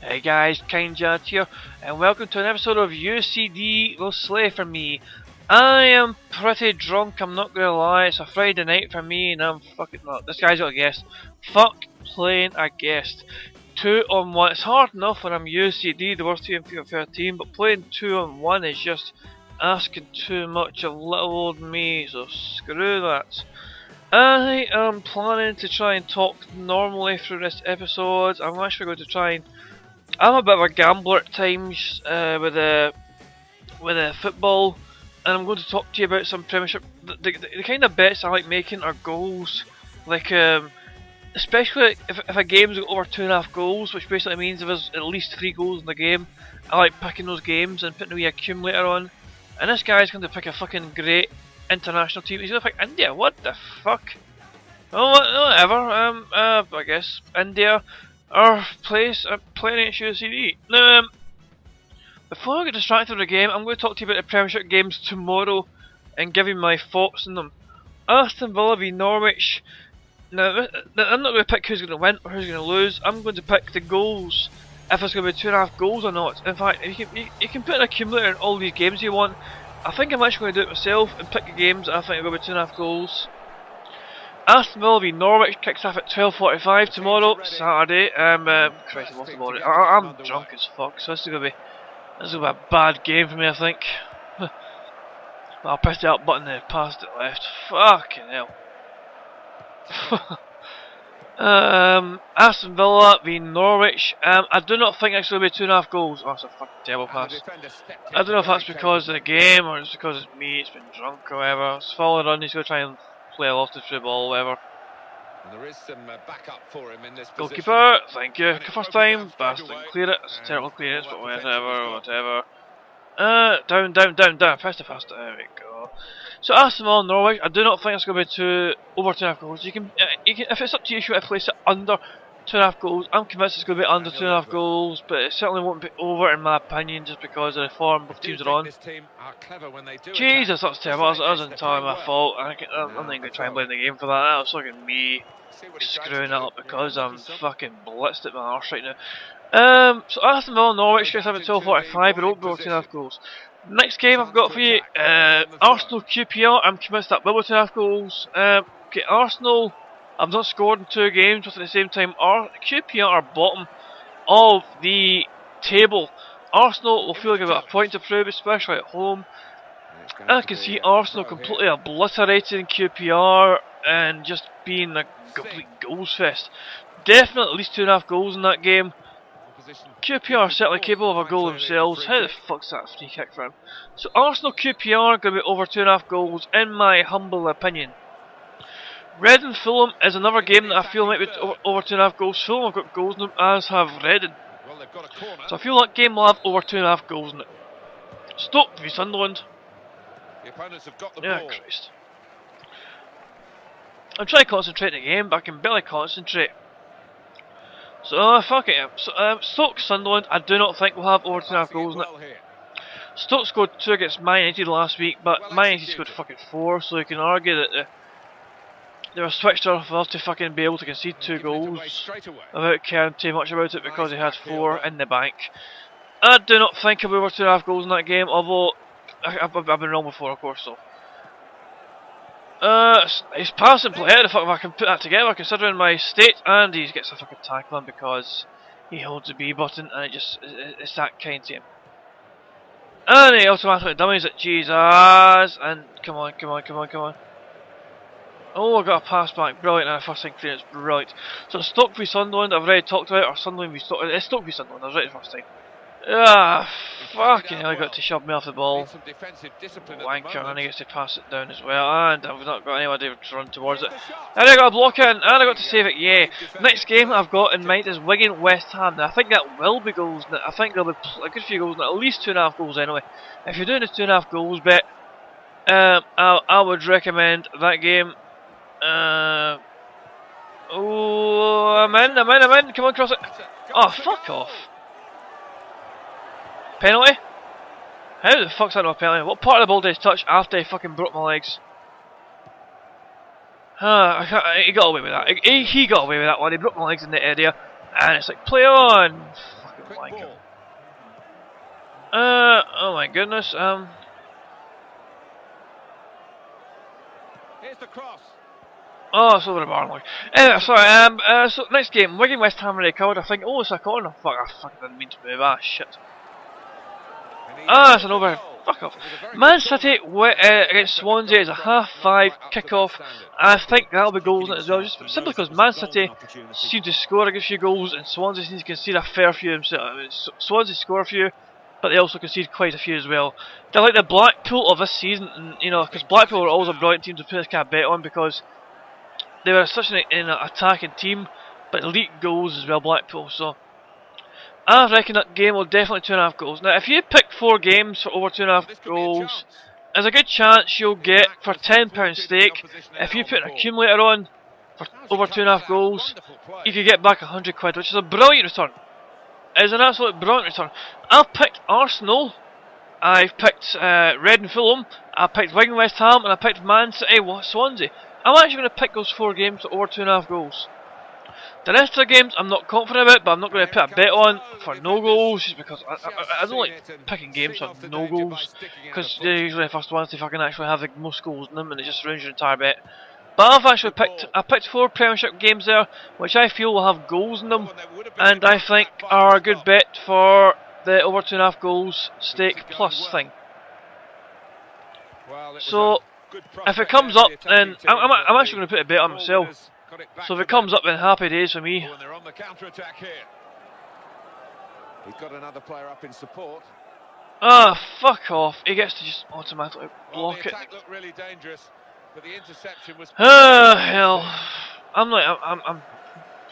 Hey guys, KindJad here, and welcome to an episode of UCD will slay for me. I am pretty drunk, I'm not gonna lie, it's a Friday night for me and I'm fucking not. This guy's got a guest. Fuck playing a guest. 2 on 1, it's hard enough when I'm UCD, the worst team in FIFA 13, but playing 2 on 1 is just asking too much of little old me, so screw that. I am planning to try and talk normally through this episode. I'm actually going to try and... I'm a bit of a gambler at times with the football, and I'm going to talk to you about some Premiership. The kind of bets I like making are goals, like especially if a game's got over 2.5 goals, which basically means if there's at least 3 goals in the game. I like picking those games and putting a wee accumulator on. And this guy's going to pick a fucking great international team. He's going to pick India. What the fuck? Oh, whatever. I guess India. Our place playing at UCD. Now, before I get distracted with the game, I'm going to talk to you about the Premiership games tomorrow and give you my thoughts on them. Aston Villa v Norwich. Now, I'm not going to pick who's going to win or who's going to lose. I'm going to pick the goals, if it's going to be 2.5 goals or not. In fact, you can put an accumulator in all these games you want. I think I'm actually going to do it myself and pick the games that I think are going to be 2.5 goals. Aston Villa v Norwich kicks off at 12:45 tomorrow, Saturday. Christ, what's about it? I'm drunk as fuck, so this is gonna be a bad game for me, I think. I'll press the up button and passed it left. Fucking hell. Aston Villa v Norwich. I do not think it's gonna be 2.5 goals. Oh, it's a fucking terrible pass. I don't know if that's because of the game or it's because it's me. It's been drunk or whatever. It's followed on. He's gonna try and play a lofted through ball, whatever. And there is some backup for him in this Goalkeeper, thank you. First time, bastard, clear it. It's a terrible clearance, but whatever. Down. Press the faster. There we go. So Aston Villa, Norwich. I do not think it's going to be over 2.5 goals. You can, if it's up to you, should I place it under 2.5 goals? I'm convinced it's going to be under 2.5 goals, but it certainly won't be over in my opinion, just because of the form both teams are on. Jesus, that's terrible. That was entirely my fault. I'm not even going to try and blame the game for that. That was fucking me screwing that up because I'm fucking blitzed at my arse right now. So Aston Villa, Norwich gets up at 12:45, but won't be over 2.5 goals. Next game I've got for you, Arsenal QPR. I'm convinced that will be 2.5 goals. Okay, Arsenal have not scored in 2 games, but at the same time, QPR are bottom of the table. Arsenal will feel like they've got a point to prove, especially at home. I can see Arsenal completely obliterating QPR and just being a complete goals fest. Definitely at least 2.5 goals in that game. QPR are certainly capable of a goal themselves. How the fuck's that free kick for him? So Arsenal QPR are going to be over 2.5 goals in my humble opinion. Reading Fulham is another game that I feel might be over 2.5 goals. Fulham have got goals in them, as have Reading. So I feel that game will have over 2.5 goals in it. Stoke v Sunderland. Yeah, Christ. I'm trying to concentrate in the game, but I can barely concentrate. So, fuck it. So, Stoke Sunderland, I do not think will have over 2.5 goals in it. Stoke scored 2 against Man United last week, but Man United scored fucking 4, so you can argue that they were switched off for us to fucking be able to concede 2 goals without caring too much about it because they had 4 in the bank. I do not think I'll be over 2.5 goals in that game, although I've been wrong before, of course, so. He's passing play. How the fuck if I can put that together considering my state, and he gets a fucking tackle on because he holds the B button and it's that kind to him. And he automatically dummies it, Jesus, and come on. Oh, I got a pass back, brilliant, and a first time clearance, brilliant. So Stoke v Sunderland, I've already talked about, or Sunderland v Stoke, it's Stoke v Sunderland, I was right the first time. Ah, fucking hell, he got to shove me off the ball. Wanker, and he gets to pass it down as well, and I've not got anybody to run towards it. And I got a block in, and I got to save it, yeah. Next game I've got in mind is Wigan West Ham. Now, I think that will be goals, I think there'll be a good few goals, at least 2.5 goals anyway. If you're doing a 2.5 goals bet, I would recommend that game. Oh, I'm in, come on, cross it. Oh, fuck off. Penalty? How the fuck's that not a penalty? What part of the ball did he touch after he fucking broke my legs? He got away with that. He got away with that one. He broke my legs in the area, and it's like, play on! Fucking Quick like it. ball. Oh my goodness. Here's the cross. Oh, it's over the bar. Like. Sorry. So next game, Wigan West Ham recovered. I think. Oh, it's a corner. Fuck! I fucking didn't mean to move. Ah, shit. Ah, it's an over. Fuck off. Man City against Swansea is a half-5 kick-off. I think that'll be goals in it as well, just simply because Man City seem to score a good few goals and Swansea seems to concede a fair few themselves. I mean, Swansea score a few, but they also concede quite a few as well. They're like the Blackpool of this season, and you know, because Blackpool were always a brilliant team to put this kind of bet on because they were such an attacking team, but elite goals as well. Blackpool, so. I reckon that game will definitely 2.5 goals. Now, if you pick 4 games for over 2.5 goals, there's a good chance you'll get for £10 stake. If you put an accumulator on for over 2.5 goals, you could get back 100 quid, which is a brilliant return. It is an absolute brilliant return. I've picked Arsenal, I've picked Red and Fulham, I've picked Wigan West Ham, and I picked Man City Swansea. I'm actually going to pick those 4 games for over 2.5 goals. The rest of the games I'm not confident about, but I'm not going to put a bet on for no goals, just because I don't like picking games for no goals, because they're usually the first ones if I can actually have the most goals in them, and it just ruins your entire bet. But I've actually picked 4 Premiership games there, which I feel will have goals in them, and I think are a good bet for the over 2.5 goals stake plus thing. So if it comes up, then I'm actually going to put a bet on myself. So if it comes up, then happy days for me. They're on the counter-attack here. He's got another player up in support. Ah, fuck off. He gets to just automatically block it. Looked really dangerous, but the interception was Hell. I'm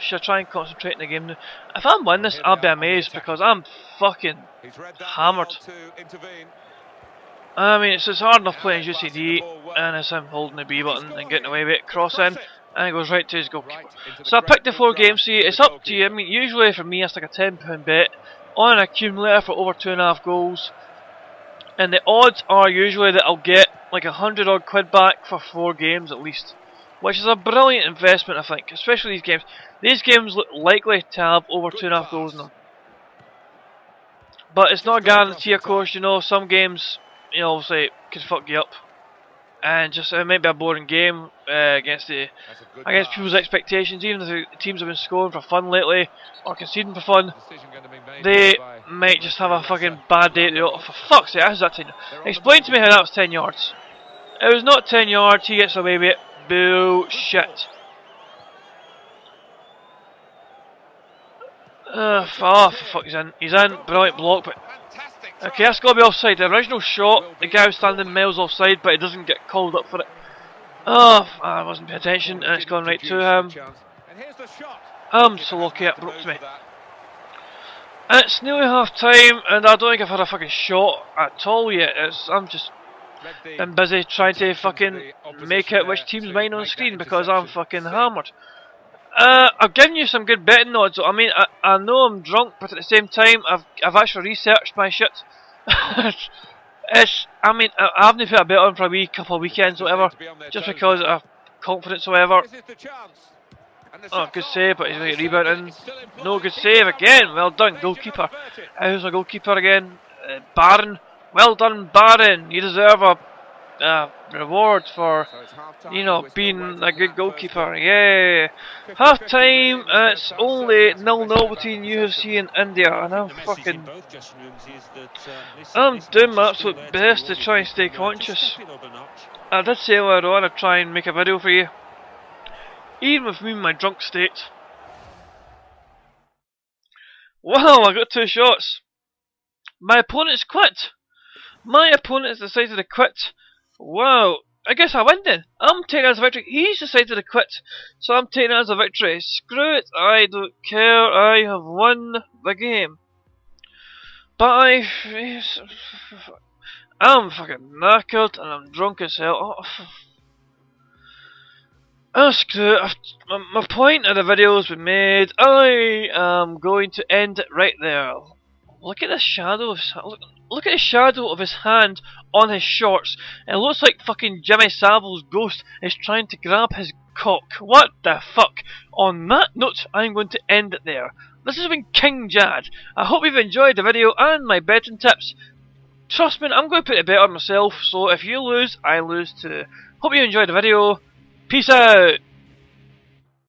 should I try and concentrate in the game now? If I win this, I'll be amazed because I'm fucking hammered. I mean, it's hard enough playing UCD, and it's him holding the B button and getting away with it, cross in, and it goes right to his goalkeeper. So I picked the 4 games, so it's up to you. I mean, usually for me, it's like a £10 bet on an accumulator for over 2.5 goals. And the odds are usually that I'll get like 100 odd quid back for 4 games at least. Which is a brilliant investment, I think, especially these games. These games look likely to have over 2.5 goals in them. But it's not a guarantee, of course, you know, some games, you know, obviously, could fuck you up. And just, it might be a boring game against people's expectations. Even if the teams have been scoring for fun lately, or conceding for fun, they might just have a fucking bad day. For fuck's sake, how's that 10 yards? Explain to me how that was 10 yards. It was not 10 yards, he gets away with it. Bullshit. Oh, for fuck, he's in. He's in. Brilliant block, but... Okay, that's got to be offside. The original shot, the guy was standing miles offside, but he doesn't get called up for it. Oh, I wasn't paying attention, and it's gone right to him. I'm so lucky it broke to me. And it's nearly half time, and I don't think I've had a fucking shot at all yet. I'm just been busy trying to fucking make out which team's mine on the screen because I'm fucking hammered. I've given you some good betting odds. I mean, I know I'm drunk, but at the same time, I've actually researched my shit. I mean, I haven't put a bet on for a couple of weekends or whatever, just because of confidence or whatever. Oh, good save, but he's going to get rebounding. No good save again. Well done, goalkeeper. How's my goalkeeper again? Barron. Well done, Barron. You deserve a reward for, you know, being a good goalkeeper. Yeah. Half time. It's only 0-0 between UFC and India, and I'm doing my absolute best to try and stay conscious. I did say earlier on I'd try and make a video for you, even with me in my drunk state. Wow, I got 2 shots. My opponent's quit. My opponent has decided to quit. Wow, I guess I win then. I'm taking it as a victory. He's decided to quit, so I'm taking it as a victory. Screw it, I don't care. I have won the game. But I'm fucking knackered and I'm drunk as hell. Oh, screw it. My point of the video has been made. I am going to end it right there. Look at the shadow of look at the shadow of his hand on his shorts. It looks like fucking Jimmy Savile's ghost is trying to grab his cock. What the fuck? On that note, I'm going to end it there. This has been King Jad. I hope you've enjoyed the video and my betting tips. Trust me, I'm going to put a bet on myself, so if you lose, I lose too. Hope you enjoyed the video. Peace out!